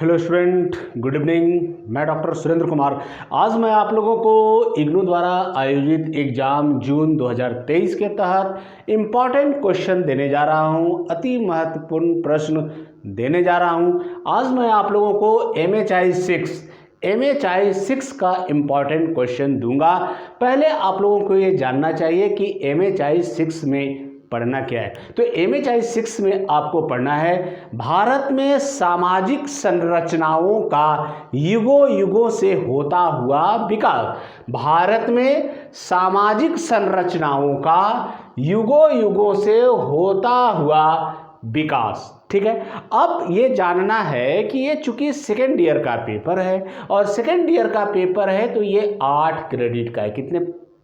Hello student, good evening. मैं doctor Surendra Kumar. आज मैं आप लोगों को इग्नू द्वारा आयोजित एग्जाम जून 2023 के तहत इम्पॉर्टेंट क्वेश्चन देने जा रहा हूं, अति महत्वपूर्ण प्रश्न देने जा रहा हूं। आज मैं आप लोगों को MHI 6 का इम्पॉर्टेंट क्वेश्चन दूंगा। पहले आप लोगों को ये जानना चाहिए कि MHI 6 में पढ़ना क्या है। तो MHI 6 में आपको पढ़ना है भारत में सामाजिक संरचनाओं का युगों युगों से होता हुआ विकास। भारत में सामाजिक संरचनाओं का युगों युगों से होता हुआ विकास। ठीक है, अब ये जानना है कि ये चूंकि सेकेंड ईयर का पेपर है और सेकेंड ईयर का पेपर है तो ये 8 क्रेडिट का है। कितने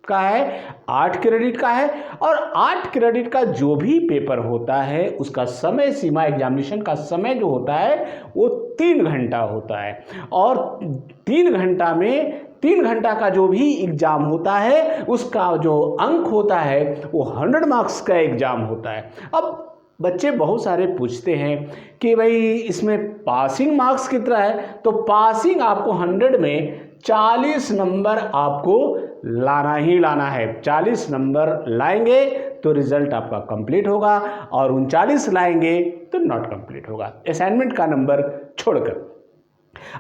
का है? 8 क्रेडिट का है। और 8 क्रेडिट का जो भी पेपर होता है उसका समय सीमा, एग्जामिनेशन का समय जो होता है वो 3 घंटा होता है। और 3 घंटा में 3 घंटा का जो भी एग्जाम होता है उसका जो अंक होता है वो 100 मार्क्स का एग्जाम होता है। अब बच्चे बहुत सारे पूछते हैं कि भाई इसमें पासिंग मार्क्स कितना है। तो पासिंग आपको 100 में 40 नंबर आपको लाना ही लाना है। 40 नंबर लाएंगे तो रिजल्ट आपका कंप्लीट होगा और 39 लाएंगे तो नॉट कंप्लीट होगा, असाइनमेंट का नंबर छोड़कर।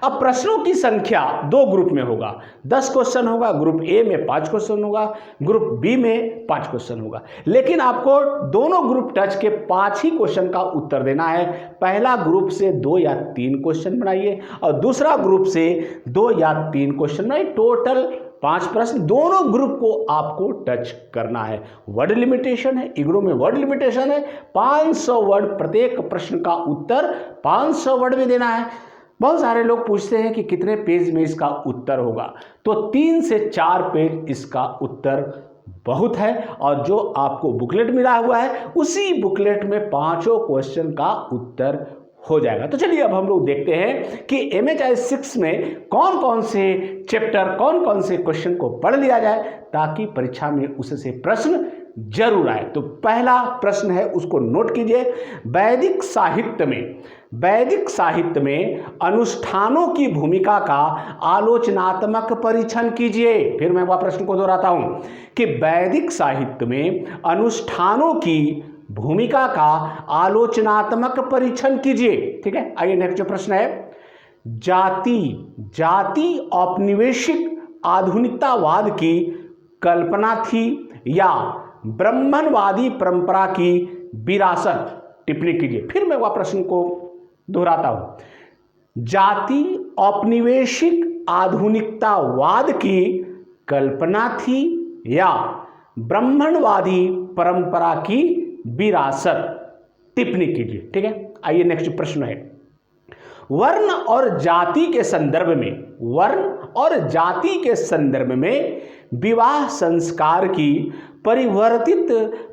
अब प्रश्नों की संख्या 2 ग्रुप में होगा। 10 क्वेश्चन होगा। ग्रुप ए में 5 क्वेश्चन होगा, ग्रुप बी में 5 क्वेश्चन होगा। लेकिन आपको दोनों ग्रुप टच के 5 ही क्वेश्चन का उत्तर देना है। पहला ग्रुप से 2 या 3 क्वेश्चन बनाइए और दूसरा ग्रुप से 2 या 3 क्वेश्चन बनाइए। टोटल 5 प्रश्न दोनों ग्रुप को आपको टच करना है। वर्ड लिमिटेशन है, इग्नू में वर्ड लिमिटेशन है। 500 वर्ड, प्रत्येक प्रश्न का उत्तर 500 वर्ड में देना है। बहुत सारे लोग पूछते हैं कि कितने पेज में इसका उत्तर होगा। तो 3 से 4 पेज इसका उत्तर बहुत है। और जो आपको बुकलेट मिला हुआ है उसी बुकलेट में 5 क्वेश्चन का उत्तर हो जाएगा। तो चलिए अब हम लोग देखते हैं कि MHI 6 में कौन कौन से चैप्टर, कौन कौन से क्वेश्चन को पढ़ लिया जाए ताकि परीक्षा में उससे प्रश्न जरूर आए। तो पहला प्रश्न है, उसको नोट कीजिए। वैदिक साहित्य में अनुष्ठानों की भूमिका का आलोचनात्मक परीक्षण कीजिए। फिर मैं वह प्रश्न को दोहराता हूं कि वैदिक साहित्य में अनुष्ठानों की भूमिका का आलोचनात्मक परीक्षण कीजिए। ठीक है, आइए नेक्स्ट जो प्रश्न है, जाति औपनिवेशिक आधुनिकतावाद की कल्पना थी या ब्राह्मणवादी परंपरा की विरासत? टिप्पणी कीजिए। फिर मैं वह प्रश्न को दोहराता हूं, जाति औपनिवेशिक आधुनिकतावाद की कल्पना थी या ब्राह्मणवादी परंपरा की विरासत? टिप्पणी कीजिए। ठीक है, आइए नेक्स्ट प्रश्न है, वर्ण और जाति के संदर्भ में विवाह संस्कार की परिवर्तित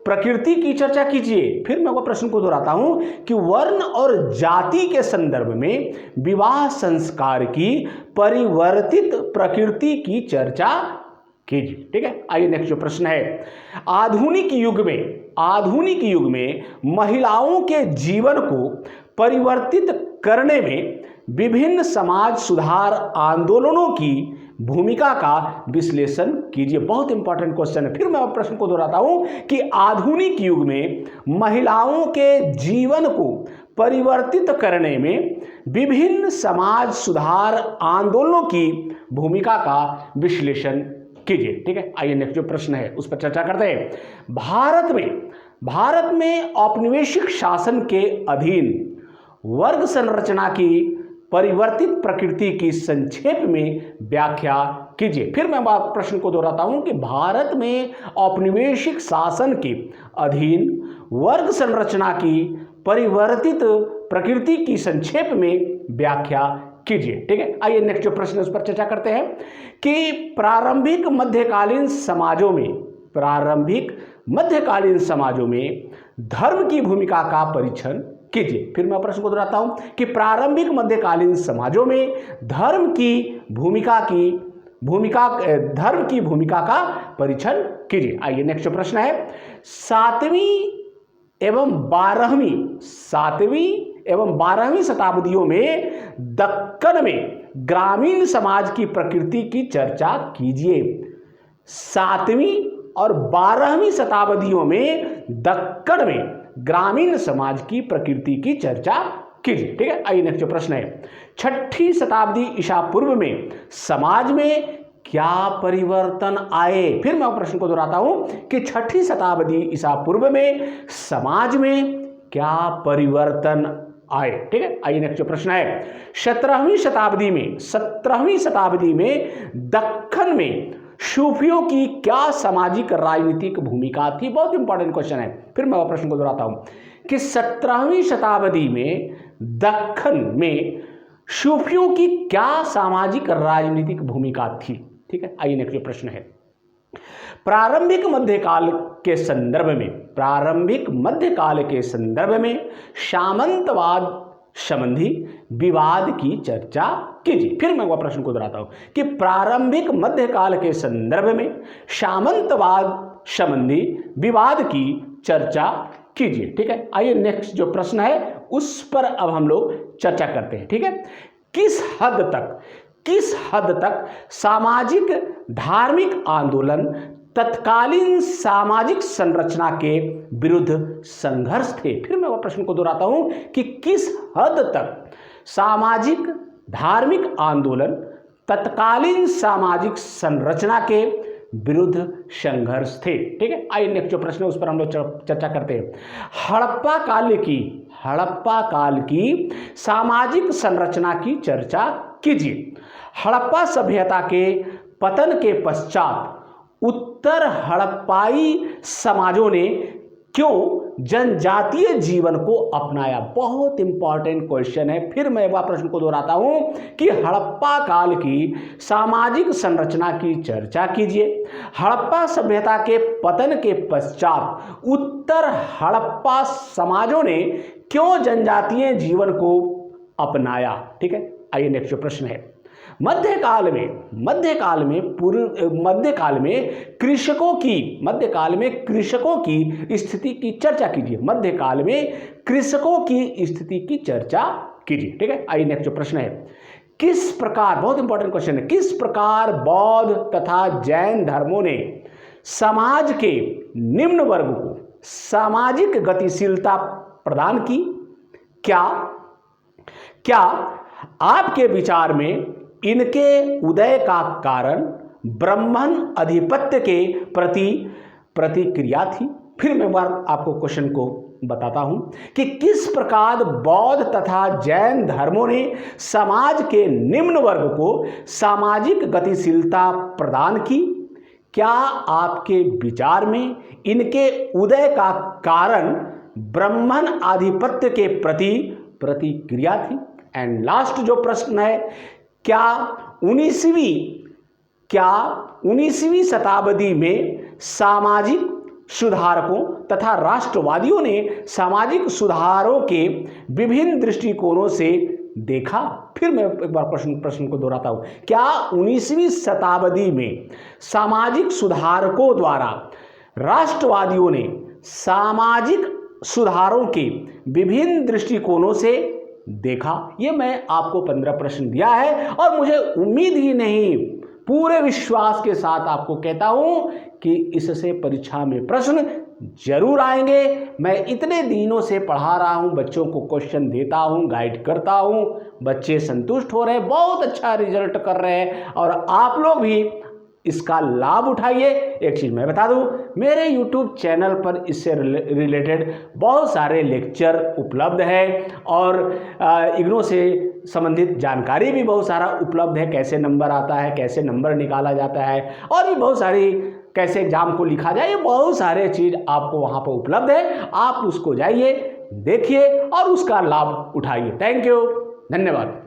प्रकृति की चर्चा कीजिए। फिर मैं वह प्रश्न को दोहराता हूं कि वर्ण और जाति के संदर्भ में विवाह संस्कार की परिवर्तित प्रकृति की चर्चा कीजिए। ठीक है, आइए नेक्स्ट जो प्रश्न है, आधुनिक युग में महिलाओं के जीवन को परिवर्तित करने में विभिन्न समाज सुधार आंदोलनों की भूमिका का विश्लेषण कीजिए। बहुत इंपॉर्टेंट क्वेश्चन है। फिर मैं प्रश्न को दोहराता हूं कि आधुनिक युग में महिलाओं के जीवन को परिवर्तित करने में विभिन्न समाज सुधार आंदोलनों की भूमिका का विश्लेषण कीजिए। ठीक है, आइए नेक्स्ट जो प्रश्न है उस पर चर्चा करते हैं। भारत में औपनिवेशिक शासन के अधीन वर्ग संरचना की परिवर्तित प्रकृति की संक्षेप में व्याख्या कीजिए। फिर मैं प्रश्न को दोहराता हूं कि भारत में औपनिवेशिक शासन के अधीन वर्ग संरचना की परिवर्तित प्रकृति की संक्षेप में व्याख्या कीजिए। ठीक है, आइए नेक्स्ट जो प्रश्न उस पर चर्चा करते हैं कि प्रारंभिक मध्यकालीन समाजों में धर्म की भूमिका का परीक्षण कीजिए। फिर मैं प्रश्न को दोहराता हूं कि प्रारंभिक मध्यकालीन समाजों में धर्म की भूमिका का परीक्षण कीजिए। आइए नेक्स्ट प्रश्न है, 7वीं एवं 12वीं शताब्दियों में दक्कन में ग्रामीण समाज की प्रकृति की चर्चा कीजिए। 7वीं और 12वीं शताब्दियों में दक्कन में ग्रामीण समाज की प्रकृति की चर्चा कीजिए। ठीक है, आइए नेक्स्ट जो प्रश्न है, 6ठी शताब्दी ईसा पूर्व में समाज में क्या परिवर्तन आए। फिर मैं प्रश्न को दोहराता हूं कि 6ठी शताब्दी ईसा पूर्व में समाज में क्या परिवर्तन आए। ठीक है, आइए नेक्स्ट जो प्रश्न है, 17वीं शताब्दी में दक्कन में सूफियों की क्या सामाजिक राजनीतिक भूमिका थी। बहुत इंपॉर्टेंट क्वेश्चन है, फिर मैं प्रश्न को दोहराता हूं कि 17वीं शताब्दी में दक्कन में सूफियों की क्या सामाजिक राजनीतिक भूमिका थी। ठीक है, आइए नेक्स्ट प्रश्न है, प्रारंभिक मध्यकाल के संदर्भ में सामंतवाद संबंधी विवाद की चर्चा कीजिए। फिर मैं वह प्रश्न को दोहराता हूं कि प्रारंभिक मध्यकाल के संदर्भ में सामंतवाद संबंधी विवाद की चर्चा कीजिए। ठीक है, आइए नेक्स्ट जो प्रश्न है उस पर अब हम लोग चर्चा करते हैं। ठीक है, किस हद तक सामाजिक धार्मिक आंदोलन तत्कालीन सामाजिक संरचना के विरुद्ध संघर्ष थे। फिर मैं वह प्रश्न को दोहराता हूं कि किस हद तक सामाजिक धार्मिक आंदोलन तत्कालीन सामाजिक संरचना के विरुद्ध संघर्ष थे। ठीक है, आइए नेक्स्ट जो प्रश्न है उस पर हम लोग चर्चा करते हैं। हड़प्पा काल की सामाजिक संरचना की चर्चा कीजिए। हड़प्पा सभ्यता के पतन के पश्चात उत्तर हड़प्पाई समाजों ने क्यों जनजातीय जीवन को अपनाया। बहुत इंपॉर्टेंट क्वेश्चन है, फिर मैं वह प्रश्न को दोहराता हूं कि हड़प्पा काल की सामाजिक संरचना की चर्चा कीजिए। हड़प्पा सभ्यता के पतन के पश्चात उत्तर हड़प्पा समाजों ने क्यों जनजातीय जीवन को अपनाया। ठीक है, आइए नेक्स्ट प्रश्न है, मध्यकाल में कृषकों की स्थिति की चर्चा कीजिए। मध्यकाल में कृषकों की स्थिति की चर्चा कीजिए। ठीक है, आइए नेक्स्ट प्रश्न है, किस प्रकार, बहुत इंपॉर्टेंट क्वेश्चन है, किस प्रकार बौद्ध तथा जैन धर्मों ने समाज के निम्न वर्ग को सामाजिक गतिशीलता प्रदान की। क्या आपके विचार में इनके उदय का कारण ब्राह्मण आधिपत्य के प्रति प्रतिक्रिया थी। फिर मैं बार आपको क्वेश्चन को बताता हूं कि किस प्रकार बौद्ध तथा जैन धर्मों ने समाज के निम्न वर्ग को सामाजिक गतिशीलता प्रदान की। क्या आपके विचार में इनके उदय का कारण ब्राह्मण आधिपत्य के प्रति प्रतिक्रिया थी। एंड लास्ट जो प्रश्न है, क्या 19वीं शताब्दी में सामाजिक सुधारकों तथा राष्ट्रवादियों ने सामाजिक सुधारों के विभिन्न दृष्टिकोणों से देखा। फिर मैं एक बार प्रश्न को दोहराता हूं, क्या 19वीं शताब्दी में सामाजिक सुधारकों द्वारा राष्ट्रवादियों ने सामाजिक सुधारों के विभिन्न दृष्टिकोणों से देखा। ये मैं आपको 15 प्रश्न दिया है और मुझे उम्मीद ही नहीं, पूरे विश्वास के साथ आपको कहता हूं कि इससे परीक्षा में प्रश्न जरूर आएंगे। मैं इतने दिनों से पढ़ा रहा हूं, बच्चों को क्वेश्चन देता हूं, गाइड करता हूं, बच्चे संतुष्ट हो रहे हैं, बहुत अच्छा रिजल्ट कर रहे हैं और आप लोग भी इसका लाभ उठाइए। एक चीज़ मैं बता दूं, मेरे YouTube चैनल पर इससे रिलेटेड बहुत सारे लेक्चर उपलब्ध है और इग्नो से संबंधित जानकारी भी बहुत सारा उपलब्ध है, कैसे नंबर आता है, कैसे नंबर निकाला जाता है और भी बहुत सारी, कैसे एग्जाम को लिखा जाए, ये बहुत सारे चीज़ आपको वहाँ पर उपलब्ध है। आप उसको जाइए, देखिए और उसका लाभ उठाइए। थैंक यू, धन्यवाद।